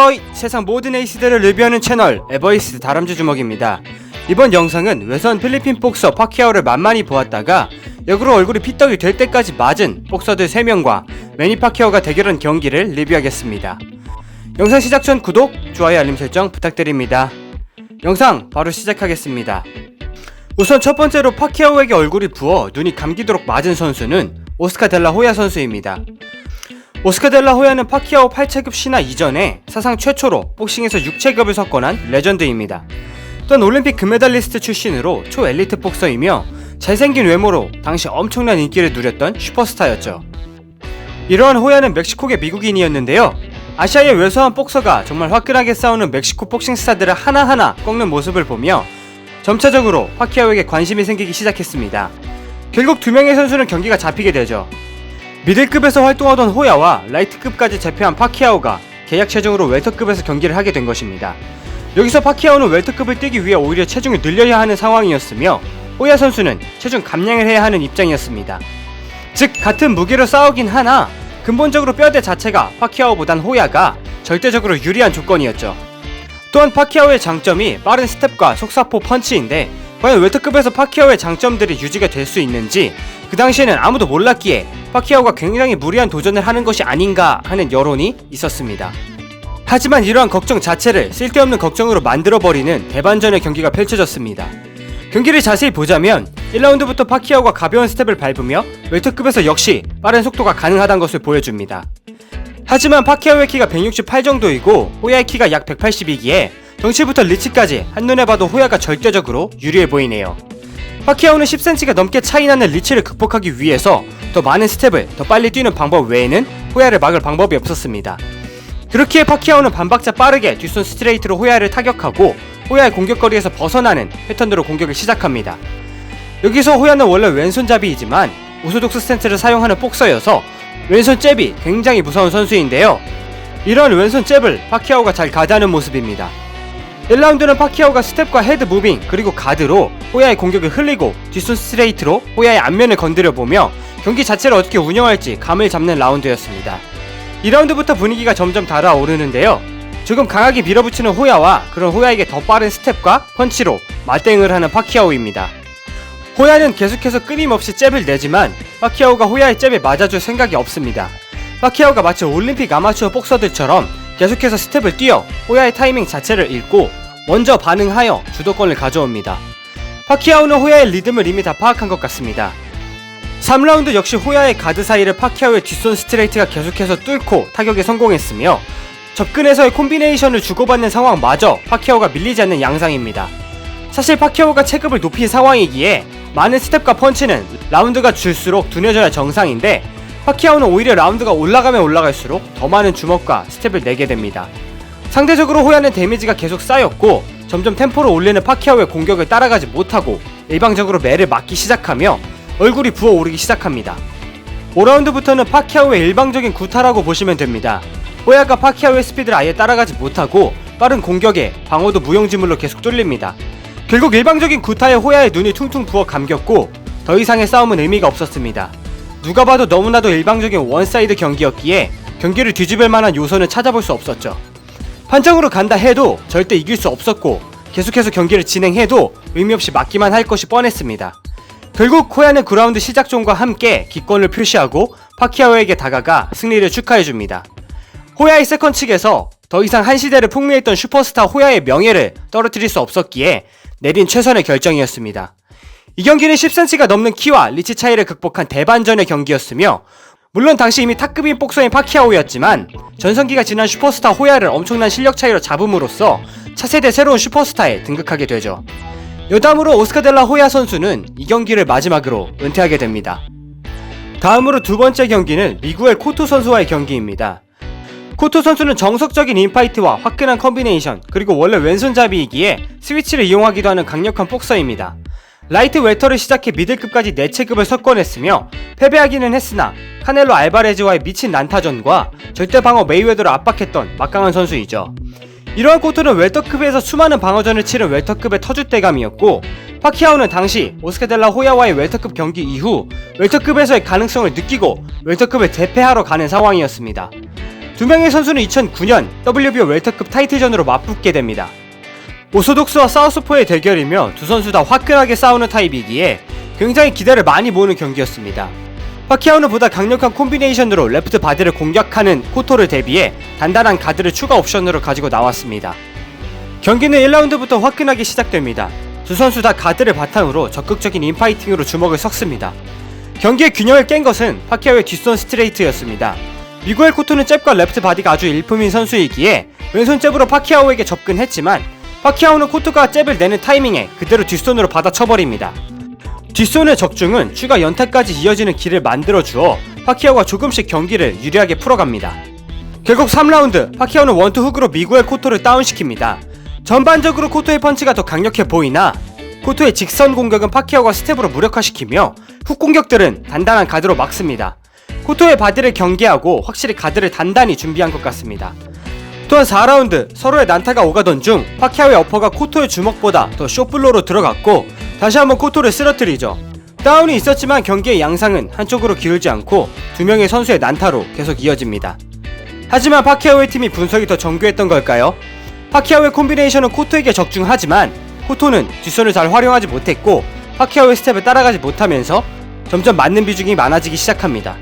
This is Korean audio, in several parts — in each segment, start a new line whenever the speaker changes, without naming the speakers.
어이! 세상 모든 에이스들을 리뷰하는 채널 에버이스 다람쥐 주먹입니다. 이번 영상은 외선 필리핀 복서 파키아오를 만만히 보았다가 역으로 얼굴이 피떡이 될 때까지 맞은 복서들 3명과 매니 파키아오가 대결한 경기를 리뷰하겠습니다. 영상 시작 전 구독, 좋아요, 알림 설정 부탁드립니다. 영상 바로 시작하겠습니다. 우선 첫 번째로 파키아오에게 얼굴이 부어 눈이 감기도록 맞은 선수는 오스카 델라 호야 선수입니다. 오스카 델라 호야는 파키아오 8체급 신화 이전에 사상 최초로 복싱에서 6체급을 석권한 레전드입니다. 또한 올림픽 금메달리스트 출신으로 초엘리트 복서이며 잘생긴 외모로 당시 엄청난 인기를 누렸던 슈퍼스타였죠. 이러한 호야는 멕시코계 미국인이었는데요. 아시아의 왜소한 복서가 정말 화끈하게 싸우는 멕시코 복싱 스타들을 하나하나 꺾는 모습을 보며 점차적으로 파키아오에게 관심이 생기기 시작했습니다. 결국 2명의 선수는 경기가 잡히게 되죠. 미들급에서 활동하던 호야와 라이트급까지 제패한 파키아오가 계약 체중으로 웰터급에서 경기를 하게 된 것입니다. 여기서 파키아오는 웰터급을 뛰기 위해 오히려 체중을 늘려야 하는 상황이었으며 호야 선수는 체중 감량을 해야 하는 입장이었습니다. 즉 같은 무게로 싸우긴 하나 근본적으로 뼈대 자체가 파키아오보단 호야가 절대적으로 유리한 조건이었죠. 또한 파키아오의 장점이 빠른 스텝과 속사포 펀치인데 과연 웰터급에서 파키아오의 장점들이 유지가 될 수 있는지 그 당시에는 아무도 몰랐기에 파키아오가 굉장히 무리한 도전을 하는 것이 아닌가 하는 여론이 있었습니다. 하지만 이러한 걱정 자체를 쓸데없는 걱정으로 만들어버리는 대반전의 경기가 펼쳐졌습니다. 경기를 자세히 보자면 1라운드부터 파키아오가 가벼운 스텝을 밟으며 웰터급에서 역시 빠른 속도가 가능하다는 것을 보여줍니다. 하지만 파키아오의 키가 168 정도이고 호야의 키가 약 180이기에 덩치부터 리치까지 한눈에 봐도 호야가 절대적으로 유리해 보이네요. 파키아오는 10cm가 넘게 차이나는 리치를 극복하기 위해서 더 많은 스텝을 더 빨리 뛰는 방법 외에는 호야를 막을 방법이 없었습니다. 그렇기에 파키아오는 반박자 빠르게 뒷손 스트레이트로 호야를 타격하고 호야의 공격거리에서 벗어나는 패턴으로 공격을 시작합니다. 여기서 호야는 원래 왼손잡이이지만 오소독스 스탠스를 사용하는 복서여서 왼손 잽이 굉장히 무서운 선수인데요. 이런 왼손 잽을 파키아오가 잘 가드하는 모습입니다. 1라운드는 파키아오가 스텝과 헤드 무빙 그리고 가드로 호야의 공격을 흘리고 뒷손 스트레이트로 호야의 앞면을 건드려보며 경기 자체를 어떻게 운영할지 감을 잡는 라운드였습니다. 2라운드부터 분위기가 점점 달아오르는데요. 조금 강하게 밀어붙이는 호야와 그런 호야에게 더 빠른 스텝과 펀치로 맞대응을 하는 파키아오입니다. 호야는 계속해서 끊임없이 잽을 내지만 파키아오가 호야의 잽에 맞아줄 생각이 없습니다. 파키아오가 마치 올림픽 아마추어 복서들처럼 계속해서 스텝을 뛰어 호야의 타이밍 자체를 읽고 먼저 반응하여 주도권을 가져옵니다. 파키아오는 호야의 리듬을 이미 다 파악한 것 같습니다. 3라운드 역시 호야의 가드 사이를 파키아오의 뒷손 스트레이트가 계속해서 뚫고 타격에 성공했으며 접근해서의 콤비네이션을 주고받는 상황마저 파키아오가 밀리지 않는 양상입니다. 사실 파키아오가 체급을 높인 상황이기에 많은 스텝과 펀치는 라운드가 줄수록 둔해져야 정상인데 파키아오는 오히려 라운드가 올라가면 올라갈수록 더 많은 주먹과 스텝을 내게 됩니다. 상대적으로 호야는 데미지가 계속 쌓였고 점점 템포를 올리는 파키아오의 공격을 따라가지 못하고 일방적으로 매를 맞기 시작하며 얼굴이 부어오르기 시작합니다. 5라운드부터는 파키아오의 일방적인 구타라고 보시면 됩니다. 호야가 파키아오의 스피드를 아예 따라가지 못하고 빠른 공격에 방어도 무용지물로 계속 뚫립니다. 결국 일방적인 구타에 호야의 눈이 퉁퉁 부어 감겼고 더 이상의 싸움은 의미가 없었습니다. 누가 봐도 너무나도 일방적인 원사이드 경기였기에 경기를 뒤집을 만한 요소는 찾아볼 수 없었죠. 판정으로 간다 해도 절대 이길 수 없었고 계속해서 경기를 진행해도 의미 없이 맞기만 할 것이 뻔했습니다. 결국 호야는 9라운드 시작전과 함께 기권을 표시하고 파키아오에게 다가가 승리를 축하해줍니다. 호야의 세컨 측에서 더 이상 한 시대를 풍미했던 슈퍼스타 호야의 명예를 떨어뜨릴 수 없었기에 내린 최선의 결정이었습니다. 이 경기는 10cm가 넘는 키와 리치 차이를 극복한 대반전의 경기였으며 물론 당시 이미 탑급인 복서인 파키아오였지만 전성기가 지난 슈퍼스타 호야를 엄청난 실력 차이로 잡음으로써 차세대 새로운 슈퍼스타에 등극하게 되죠. 여담으로 오스카 델라 호야 선수는 이 경기를 마지막으로 은퇴하게 됩니다. 다음으로 두 번째 경기는 미구엘 코토 선수와의 경기입니다. 코토 선수는 정석적인 인파이트와 화끈한 컨비네이션 그리고 원래 왼손잡이이기에 스위치를 이용하기도 하는 강력한 복서입니다. 라이트 웰터를 시작해 미들급까지 4체급을 석권했으며 패배하기는 했으나 카넬로 알바레즈와의 미친 난타전과 절대방어 메이웨더를 압박했던 막강한 선수이죠. 이러한 코토는 웰터급에서 수많은 방어전을 치른 웰터급의 터줏대감이었고 파키아오는 당시 오스카 델라 호야와의 웰터급 경기 이후 웰터급에서의 가능성을 느끼고 웰터급을 대패하러 가는 상황이었습니다. 두 명의 선수는 2009년 WBO 웰터급 타이틀전으로 맞붙게 됩니다. 오소독스와 사우스포의 대결이며 두 선수 다 화끈하게 싸우는 타입이기에 굉장히 기대를 많이 모으는 경기였습니다. 파키아오는 보다 강력한 콤비네이션으로 레프트 바디를 공격하는 코토를 대비해 단단한 가드를 추가 옵션으로 가지고 나왔습니다. 경기는 1라운드부터 화끈하게 시작됩니다. 두 선수 다 가드를 바탕으로 적극적인 인파이팅으로 주먹을 섞습니다. 경기의 균형을 깬 것은 파키아오의 뒷손 스트레이트였습니다. 미구엘 코토는 잽과 레프트 바디가 아주 일품인 선수이기에 왼손 잽으로 파키아오에게 접근했지만 파키아오는 코토가 잽을 내는 타이밍에 그대로 뒷손으로 받아쳐버립니다. 뒷손의 적중은 추가 연타까지 이어지는 길을 만들어주어 파키아오가 조금씩 경기를 유리하게 풀어갑니다. 결국 3라운드 파키아오는 원투 훅으로 미구엘 코토를 다운시킵니다. 전반적으로 코토의 펀치가 더 강력해 보이나 코토의 직선 공격은 파키아오가 스텝으로 무력화시키며 훅 공격들은 단단한 가드로 막습니다. 코토의 바디를 경계하고 확실히 가드를 단단히 준비한 것 같습니다. 또한 4라운드 서로의 난타가 오가던 중 파키아오의 어퍼가 코토의 주먹보다 더 숏블로로 들어갔고 다시 한번 코토를 쓰러뜨리죠. 다운이 있었지만 경기의 양상은 한쪽으로 기울지 않고 두 명의 선수의 난타로 계속 이어집니다. 하지만 파키아오의 팀이 분석이 더 정교했던 걸까요? 파키아오의 콤비네이션은 코토에게 적중하지만 코토는 뒷손을 잘 활용하지 못했고 파키아오의 스텝을 따라가지 못하면서 점점 맞는 비중이 많아지기 시작합니다.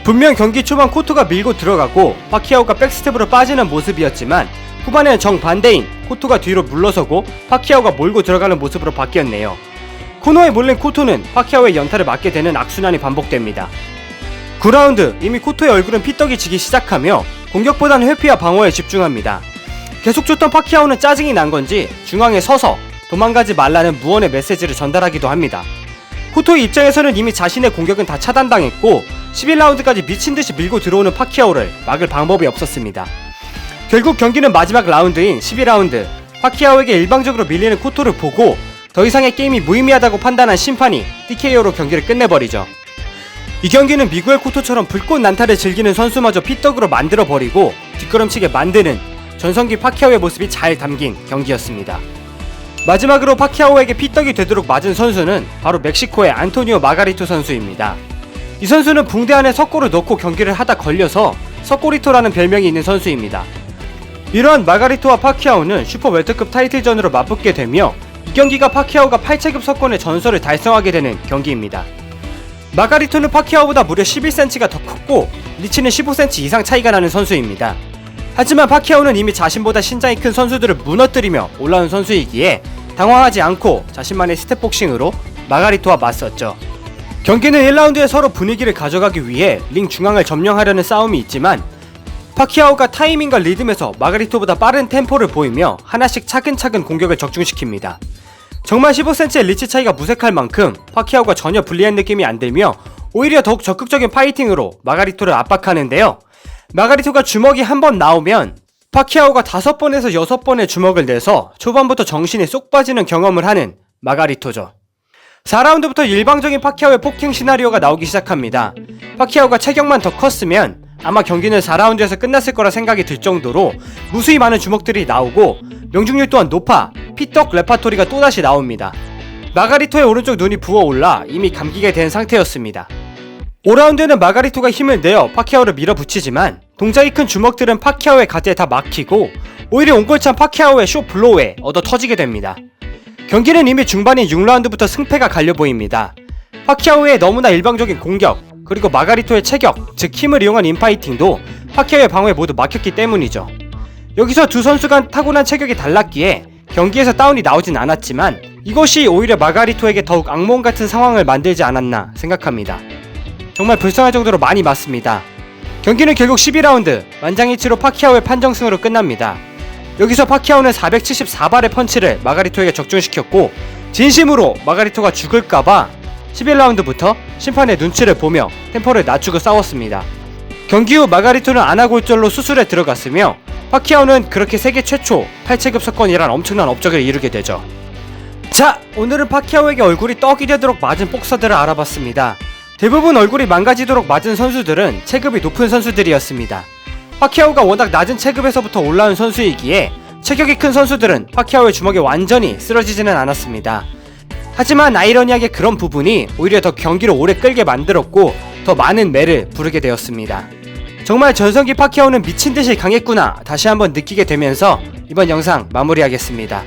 분명 경기 초반 코토가 밀고 들어가고 파키아오가 백스텝으로 빠지는 모습이었지만 후반에는 정반대인 코토가 뒤로 물러서고 파키아오가 몰고 들어가는 모습으로 바뀌었네요. 코너에 몰린 코토는 파키아오의 연타를 맞게 되는 악순환이 반복됩니다. 9라운드 이미 코토의 얼굴은 피떡이 지기 시작하며 공격보다는 회피와 방어에 집중합니다. 계속 쫓던 파키아오는 짜증이 난 건지 중앙에 서서 도망가지 말라는 무언의 메시지를 전달하기도 합니다. 코토의 입장에서는 이미 자신의 공격은 다 차단당했고 11라운드까지 미친듯이 밀고 들어오는 파키아오를 막을 방법이 없었습니다. 결국 경기는 마지막 라운드인 12라운드 파키아오에게 일방적으로 밀리는 코토를 보고 더 이상의 게임이 무의미하다고 판단한 심판이 TKO로 경기를 끝내버리죠. 이 경기는 미구엘 코토처럼 불꽃 난타를 즐기는 선수마저 피떡으로 만들어버리고 뒷걸음치게 만드는 전성기 파키아오의 모습이 잘 담긴 경기였습니다. 마지막으로 파키아오에게 피떡이 되도록 맞은 선수는 바로 멕시코의 안토니오 마가리토 선수입니다. 이 선수는 붕대 안에 석고를 넣고 경기를 하다 걸려서 석고리토라는 별명이 있는 선수입니다. 이러한 마가리토와 파키아오는 슈퍼 웰터급 타이틀전으로 맞붙게 되며 이 경기가 파키아오가 8체급 석권의 전설을 달성하게 되는 경기입니다. 마가리토는 파키아오보다 무려 11cm가 더 컸고 리치는 15cm 이상 차이가 나는 선수입니다. 하지만 파키아오는 이미 자신보다 신장이 큰 선수들을 무너뜨리며 올라온 선수이기에 당황하지 않고 자신만의 스텝복싱으로 마가리토와 맞섰죠. 경기는 1라운드에 서로 분위기를 가져가기 위해 링 중앙을 점령하려는 싸움이 있지만 파키아오가 타이밍과 리듬에서 마가리토보다 빠른 템포를 보이며 하나씩 차근차근 공격을 적중시킵니다. 정말 15cm의 리치 차이가 무색할 만큼 파키아오가 전혀 불리한 느낌이 안 들며 오히려 더욱 적극적인 파이팅으로 마가리토를 압박하는데요. 마가리토가 주먹이 한 번 나오면 파키아오가 5번에서 6번의 주먹을 내서 초반부터 정신이 쏙 빠지는 경험을 하는 마가리토죠. 4라운드부터 일방적인 파키아오의 폭행 시나리오가 나오기 시작합니다. 파키아오가 체격만 더 컸으면 아마 경기는 4라운드에서 끝났을 거라 생각이 들 정도로 무수히 많은 주먹들이 나오고 명중률 또한 높아 피떡 레파토리가 또다시 나옵니다. 마가리토의 오른쪽 눈이 부어올라 이미 감기게 된 상태였습니다. 5라운드에는 마가리토가 힘을 내어 파키아오를 밀어붙이지만 동작이 큰 주먹들은 파키아오의 가드에 다 막히고 오히려 옹골찬 파키아오의 숏 블로우에 얻어 터지게 됩니다. 경기는 이미 중반인 6라운드부터 승패가 갈려 보입니다. 파키아오의 너무나 일방적인 공격 그리고 마가리토의 체격, 즉 힘을 이용한 인파이팅도 파키아오의 방어에 모두 막혔기 때문이죠. 여기서 두 선수 간 타고난 체격이 달랐기에 경기에서 다운이 나오진 않았지만 이것이 오히려 마가리토에게 더욱 악몽 같은 상황을 만들지 않았나 생각합니다. 정말 불쌍할 정도로 많이 맞습니다. 경기는 결국 12라운드 만장일치로 파키아오의 판정승으로 끝납니다. 여기서 파키아오는 474발의 펀치를 마가리토에게 적중시켰고 진심으로 마가리토가 죽을까봐 11라운드부터 심판의 눈치를 보며 템포를 낮추고 싸웠습니다. 경기 후 마가리토는 아나골절로 수술에 들어갔으며 파키아오는 그렇게 세계 최초 8체급 석권이란 엄청난 업적을 이루게 되죠. 자, 오늘은 파키아오에게 얼굴이 떡이 되도록 맞은 복서들을 알아봤습니다. 대부분 얼굴이 망가지도록 맞은 선수들은 체급이 높은 선수들이었습니다. 파키아오가 워낙 낮은 체급에서부터 올라온 선수이기에 체격이 큰 선수들은 파키아오의 주먹에 완전히 쓰러지지는 않았습니다. 하지만 아이러니하게 그런 부분이 오히려 더 경기를 오래 끌게 만들었고 더 많은 매를 부르게 되었습니다. 정말 전성기 파키아오는 미친듯이 강했구나 다시 한번 느끼게 되면서 이번 영상 마무리하겠습니다.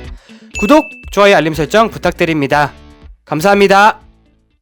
구독, 좋아요, 알림 설정 부탁드립니다. 감사합니다.